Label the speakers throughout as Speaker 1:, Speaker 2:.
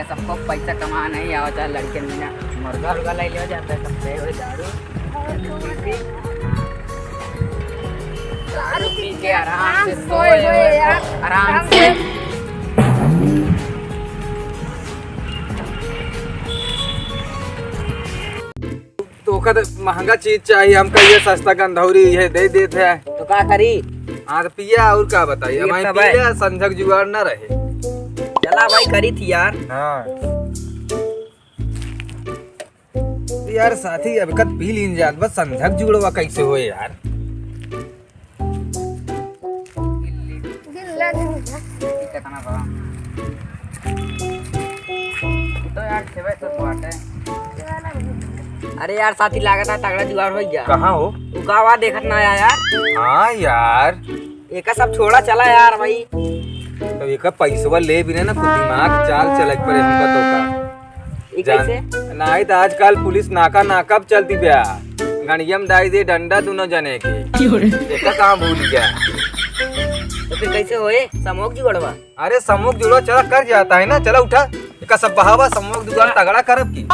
Speaker 1: सबको पैसा कमा नहीं आता लड़के में मुर्गा उर्गा ले लिया जाता है सबसे दारू पी के आराम से सोए आराम से।
Speaker 2: तो महंगा चीज चाहिए हमका, ये सस्ता गंधौरी ये दे देते है
Speaker 1: तो क्या करी।
Speaker 2: हाँ तो पिया और क्या बताइए, हमारे पिया संझक जुगाड़ न रहे।
Speaker 1: चला भाई करी थी यार।
Speaker 2: हाँ यार साथी अब कद पी लीन जात बस संझक जुड़वा कैसे हो यार।
Speaker 1: तो यार अरे यार साथी लागत है तगड़ा जुगाड़ हो गया।
Speaker 2: कहाँ हो
Speaker 1: तू गावा देखत ना आया यार।
Speaker 2: हाँ यार
Speaker 1: एक सब छोड़ा चला यार भाई।
Speaker 2: तो एक पैसवा ले भी ना कुछ दिमाग चाल चलक पड़े हमका तो का
Speaker 1: कैसे
Speaker 2: नहीं तो आजकल पुलिस नाका नाका चलती बया गणियम दाई दे डंडा दोनों जने के एक काम भूल गया।
Speaker 1: तो फिर कैसे होए समोक जुगड़वा।
Speaker 2: अरे समूह जुड़ो चला कर जाता है ना, चला उठा एक सब बहावा समूह जुगाड़ तगड़ा करब की।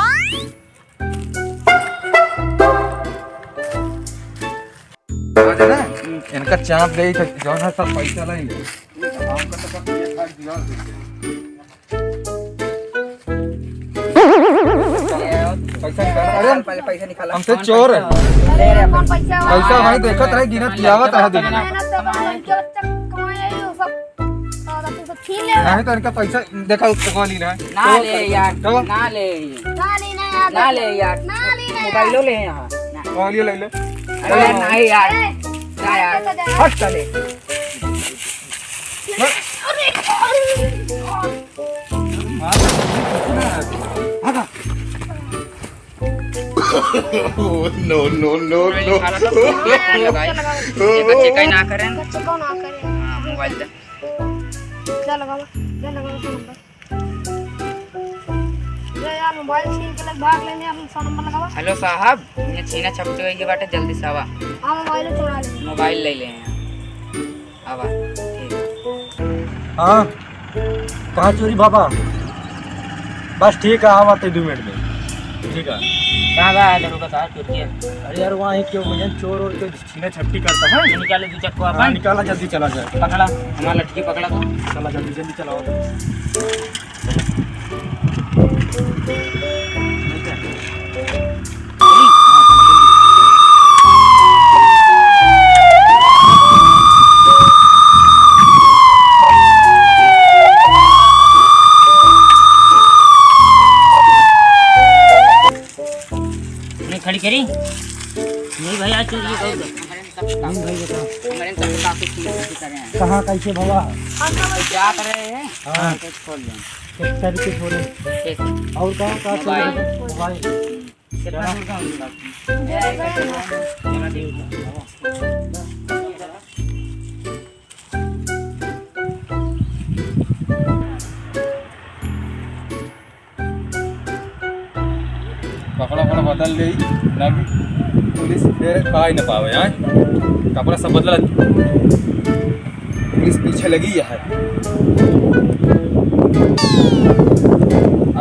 Speaker 2: ना इनका चाप गई तो जौन है सब पैसा लेंगे हमका तो सब ये खाट जुगाड़ देते पैसा निकाल। अरे
Speaker 1: पहले पैसा निकाला
Speaker 2: हमसे चोर है पैसा भाई देखत रहे गिनत कियावत है दिन नहीं तो इनका पैसा देखा उसको ली ना
Speaker 1: ना ले यार ना ले ना ले यार मोबाइलो ले यहाँ
Speaker 2: कौन ले ले।
Speaker 1: अरे नहीं यार ना यार हट चले।
Speaker 3: no no no no
Speaker 1: check ना करें मोबाइल दे हेलो साहब ये छीना छपटे हुई के बाटे जल्दी से आवा मोबाइल ले ले आवा।
Speaker 4: हाँ कहाँ चोरी बाबा बस ठीक है आवा 2 मिनट में ठीक है।
Speaker 1: कहाँ गया है दरोगा साहब चोरी है।
Speaker 4: अरे यार वहाँ क्यों मुझे चोर और छीना छपटी करता है।
Speaker 1: निकाले दो चक्कू
Speaker 4: हाँ,
Speaker 1: अपन
Speaker 4: निकाला जल्दी चला जाए।
Speaker 1: पकड़ा हमारा लटकी पकड़ा तो
Speaker 4: चला जल्दी जल्दी चलाओ।
Speaker 1: खड़ी करी नहीं भैया चोरी
Speaker 4: कहाँ कैसे बाबा
Speaker 1: जा रहे हैं
Speaker 4: हाँ
Speaker 1: खोल लें
Speaker 4: किस तरीके छोड़े और कहाँ कहाँ चोरी मोबाइल
Speaker 1: कितना दूर का
Speaker 2: कपड़ा वपड़ा बदल ले ना पुलिस फिर पा ही न पावे यार कपड़ा सब बदला पुलिस पीछे लगी है।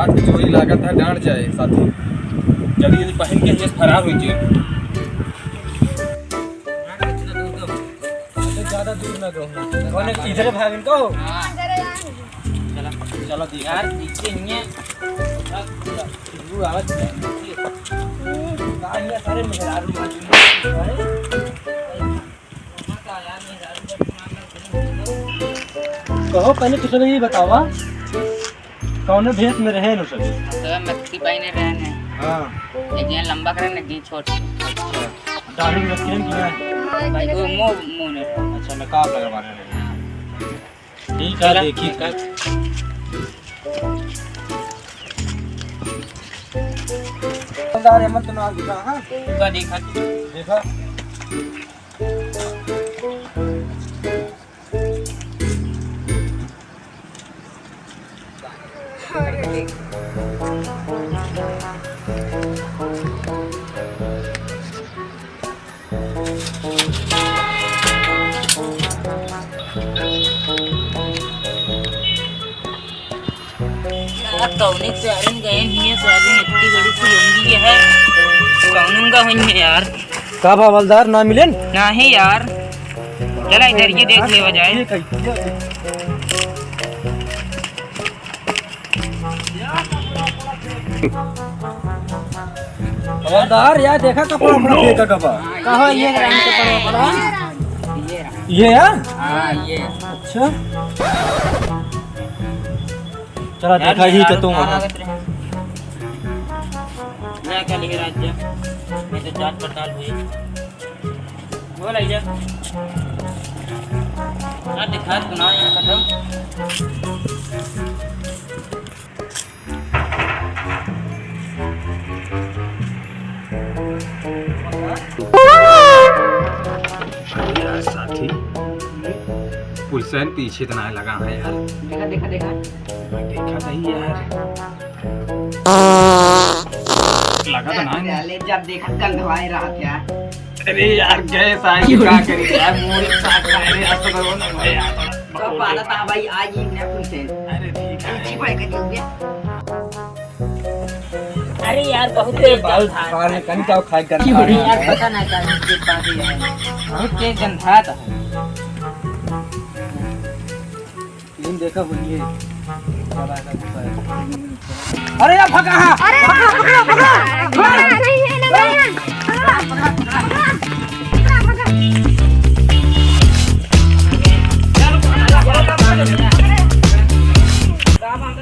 Speaker 2: आज की चोरी लागत है डांट जाए साथी जल्दी जल्दी पहन के फरार हुई जी।
Speaker 4: ज़्यादा दूर ना दो इधर भाग इनको
Speaker 1: चलो यार पीछे नहीं है
Speaker 4: सारे मेहरारू कहो पहले तुझे ये बतावा कौन भेष में रहे न सब
Speaker 1: मक्खी पाइने रहने
Speaker 4: हाँ
Speaker 1: एक जन लंबा करे ना जी छोट
Speaker 4: दाढ़ी में रखे हैं
Speaker 1: भाई वो मुंह ने
Speaker 4: अच्छा नकाब लगवाने लगे। ठीक है देखिए हेमंत नाम दिखा। हाँ
Speaker 1: देखा
Speaker 4: देखा
Speaker 1: कौने सारन गए हैं सारन इतनी बड़ी सी लुंगी है कौनूंगा हुई यार
Speaker 4: का हवलदार ना मिले
Speaker 1: ना है यार चला इधर ये देख ले बजाए
Speaker 4: हवलदार यार देखा कपड़ा अपना फेंका कपड़ा
Speaker 1: कहो ये रंग के पड़ो
Speaker 4: ये है
Speaker 1: हाँ ये
Speaker 4: अच्छा चला देखा ही तो तुम
Speaker 1: मैं क्या लिख राज्य मैं तो जांच पड़ताल हुई बोल आइए यार दिखा सुना यहाँ खत्म
Speaker 2: यार साथी पुलिस पीछे तो ना लगा है यार।
Speaker 1: देखा देखा देखा
Speaker 2: देखा नहीं यार लगा तो ना
Speaker 1: पहले जब देखा कल धवाए रहा क्या
Speaker 2: अरे यार गए साहब क्या करी यार मोर साथ अरे अब तो करो ना भाई यार
Speaker 1: तो पाला था भाई आज ही ने पूछे
Speaker 2: अरे ठीक है
Speaker 1: पड़ के दियो गया अरे यार बहुत तेज जल था
Speaker 4: कार में कहीं का खाई कर
Speaker 1: अरे यार पता नहीं क्या चीज बात है बहुत तेज जल था
Speaker 4: फिल्म देखा बोलिए अरे यार भगा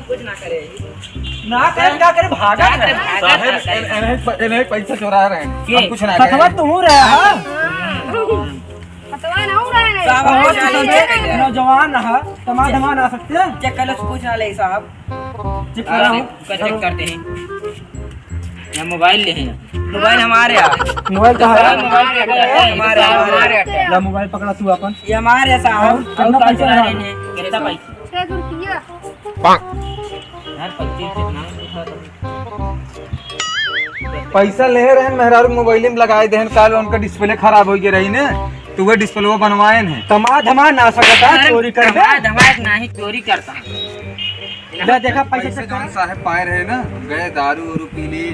Speaker 1: कुछ ना करे
Speaker 4: ना करे क्या करे भागा
Speaker 2: साहब इन्हें पैसा चुरा रहे हैं हम कुछ ना
Speaker 4: खतवा
Speaker 2: करें
Speaker 4: तू रहे हां नौजवान है तमाम धमान आ सकते हैं
Speaker 1: चेक कर लो कुछ ना ले साहब
Speaker 4: चेक करा हूं
Speaker 1: चेक करते हैं ये मोबाइल ले हैं मोबाइल हमारे
Speaker 4: मोबाइल कहां है
Speaker 1: हमारे
Speaker 4: ला मोबाइल पकड़ा तू अपन
Speaker 1: ये हमारे साहब
Speaker 4: कितना पैसा है
Speaker 1: कितना पैसा
Speaker 5: 6 रुपया
Speaker 1: यार 25 कितना
Speaker 2: पैसा ले रहे हैं मेहरारू मोबाइल में लगाए देहन काल उनका डिस्प्ले खराब हो गई रही ने तो वो डिस्प्ले वो बनवाए हैं
Speaker 4: तमा धमान आ सकता है चोरी कर दे
Speaker 1: धमाक नहीं चोरी करता
Speaker 4: ले देखा पैसे
Speaker 2: पैसे
Speaker 4: चेक
Speaker 2: जौन
Speaker 4: कर
Speaker 2: साहब पाए रहे ना गए दारू उरू पी ली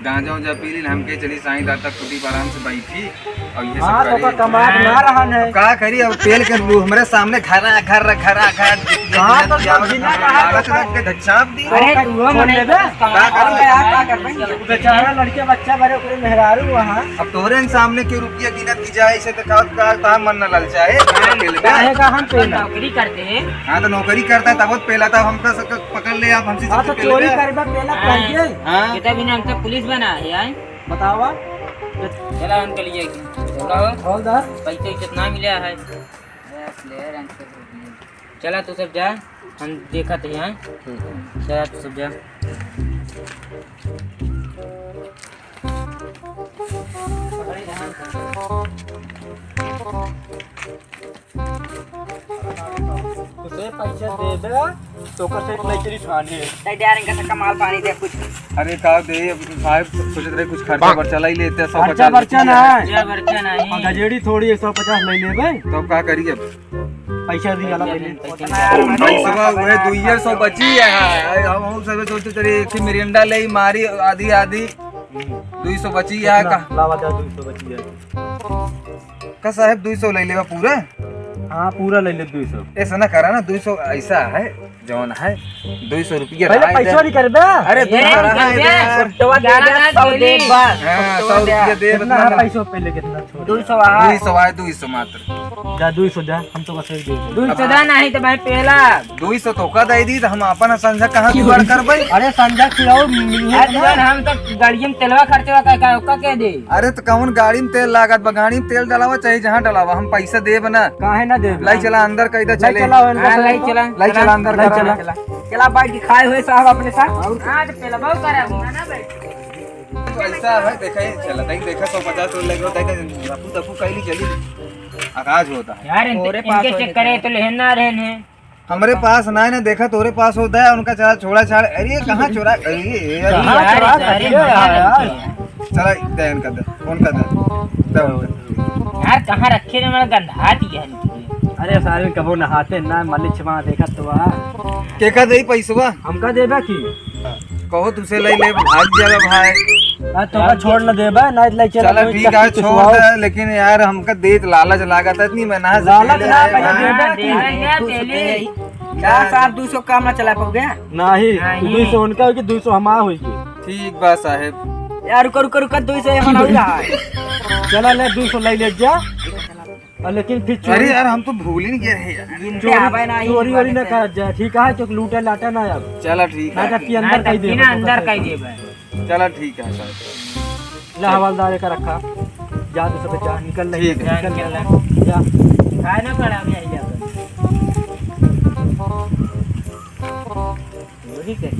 Speaker 2: गांजा उंजा पी ली हमके चली साईं दादा कुटी पर आराम से बैठी और ये
Speaker 4: हां
Speaker 2: सब
Speaker 4: तो का
Speaker 2: करी
Speaker 4: कमाल ना रहा है
Speaker 2: का करी अब तेल के रू हमारे सामने खरा
Speaker 4: हाँ, तो बिना कहा तो
Speaker 2: धच्चाप दी
Speaker 1: अरे
Speaker 4: वो मन ले बे
Speaker 1: क्या करूंगा यार क्या कर पाएंगे
Speaker 4: बेचारा लड़के बच्चा भरे ओकरे मेहरारू वहां
Speaker 2: अब तोरे सामने के रुपया गिनत की जाए इसे तो का मन न ललचाए
Speaker 4: काहे का हम पेला
Speaker 1: नौकरी करते हैं
Speaker 2: हाँ तो नौकरी करता है तब पहला था हम तो पकड़ ले आप हमसे
Speaker 4: हां तो चोरी करबा पेला पड़िए
Speaker 2: हाँ
Speaker 1: कितना बिना हम तो पुलिस बना है यार
Speaker 4: बतावा
Speaker 1: चला हम के लिए
Speaker 4: हवलदार
Speaker 1: पैसे कितना मिला है चला तू सब जा हम देखा थे यहाँ चला तू सब जा
Speaker 4: उसे पैसे दे दे तो कर से लइकरी छाने
Speaker 1: यार इनका से कमाल पानी दे कुछ
Speaker 2: अरे का दे साहब सोच रहे कुछ खर्चा वर्चा लाई लेते 150
Speaker 4: खर्चा वर्चा ना है
Speaker 1: क्या बर्चा नहीं
Speaker 4: गजेड़ी थोड़ी 150 ले लेबे
Speaker 2: तो का करिए
Speaker 4: पैसा दी वाला पहले
Speaker 2: पैसा हुए 200 बची है हम सब सोचते चले एक मिरिंडा ले मारी आधी आधी 200 बची है का
Speaker 4: लावा दे 200 बची है
Speaker 2: का साहब 200 ले लेगा पूरा
Speaker 4: हां पूरा ले ले 200
Speaker 2: ऐसा ना करा ना 200 ऐसा है जौन है 200 रुपया
Speaker 4: पहले पैसा नहीं करबे
Speaker 2: अरे तू करा है
Speaker 1: तो दे बस
Speaker 2: हाँ 100 रुपया दे
Speaker 4: कितना है पैसा पहले कितना
Speaker 1: 200
Speaker 2: 200 है 200 मात्र
Speaker 4: जा 200 जा हम तो बस एक दे
Speaker 1: 200 दा नहीं तो भाई पहला
Speaker 2: 200 तो का दे दी तो हम अपन संझा कहां जुगाड़ करबै
Speaker 4: अरे संजा खिलाओ मिलिए
Speaker 1: यार हम तो गाड़ी में तेलवा खर्चवा का कह दे
Speaker 2: अरे तो कौन गाड़ी में तेल लागत बा गाड़ी में तेल डलावा चाहे जहां डलावा हम पैसा देब ना
Speaker 4: काहे ना दे
Speaker 2: लाई चला अंदर कैदा चले
Speaker 4: चला
Speaker 1: लाई चला
Speaker 2: लाई चला अंदर
Speaker 4: लाई
Speaker 2: करा।
Speaker 4: चला।
Speaker 1: चला बैठ के खाए हुए साहब अपने साथ हां तो पहला बहुत करा ना बैठ
Speaker 2: पैसा है देखे चला नहीं देखा 150 लग रहा देखे रफू दफू कैली चली आकाश होता है
Speaker 1: यार इनके चेक करे तो लेना रहने
Speaker 2: हमारे पास ना है ना देखा तोरे पास होता है उनका चला छोड़ा छाड़ अरे कहाँ चोरा अरे चला दे इनका दे उनका दे
Speaker 1: यार कहाँ रखे रे मेरा गंधा दिया है
Speaker 4: अरे सारे कबो नहाते ना मलिच वहां देखा तो
Speaker 2: के का दे पैसवा
Speaker 4: हमका देबा की
Speaker 2: कहो तुसे ले ले भाग जाला भाई।
Speaker 4: तो का छोड़ न देबे नहीं ले चला।
Speaker 2: चलो ठीक है छोड़ दे, लेकिन यार हमका देत लालच लागत है इतनी मेहनत से
Speaker 4: लालच
Speaker 2: ले
Speaker 4: ना
Speaker 2: आए
Speaker 4: पैसा
Speaker 2: हैं।
Speaker 4: देबे
Speaker 1: क्या साहब 200 काम ना चला पाओगे?
Speaker 4: नहीं 200 उनका होगी 200 हमारा होगी।
Speaker 2: ठीक बा साहेब।
Speaker 1: यार रुको 200 यहाँ हो रहा है।
Speaker 4: चला ले 200 ले जा। लेकिन फिर
Speaker 2: अरे यार हम तो भूल ही नहीं गए हैं यार।
Speaker 4: चोरी वोरी न कर जाए, ठीक है? तो लूटा लाटा ना अब।
Speaker 2: चलो ठीक
Speaker 4: ना
Speaker 2: है।
Speaker 4: कि अंदर कहीं दे
Speaker 1: अंदर कहीं दे।
Speaker 2: चलो ठीक है साहब।
Speaker 4: ला हवालदार का रखा जा, तो सब जा निकल ले,
Speaker 2: ठीक है।
Speaker 4: निकल ले जा।
Speaker 1: खाए ना पड़ा अभी आई जाकर। चोरी कर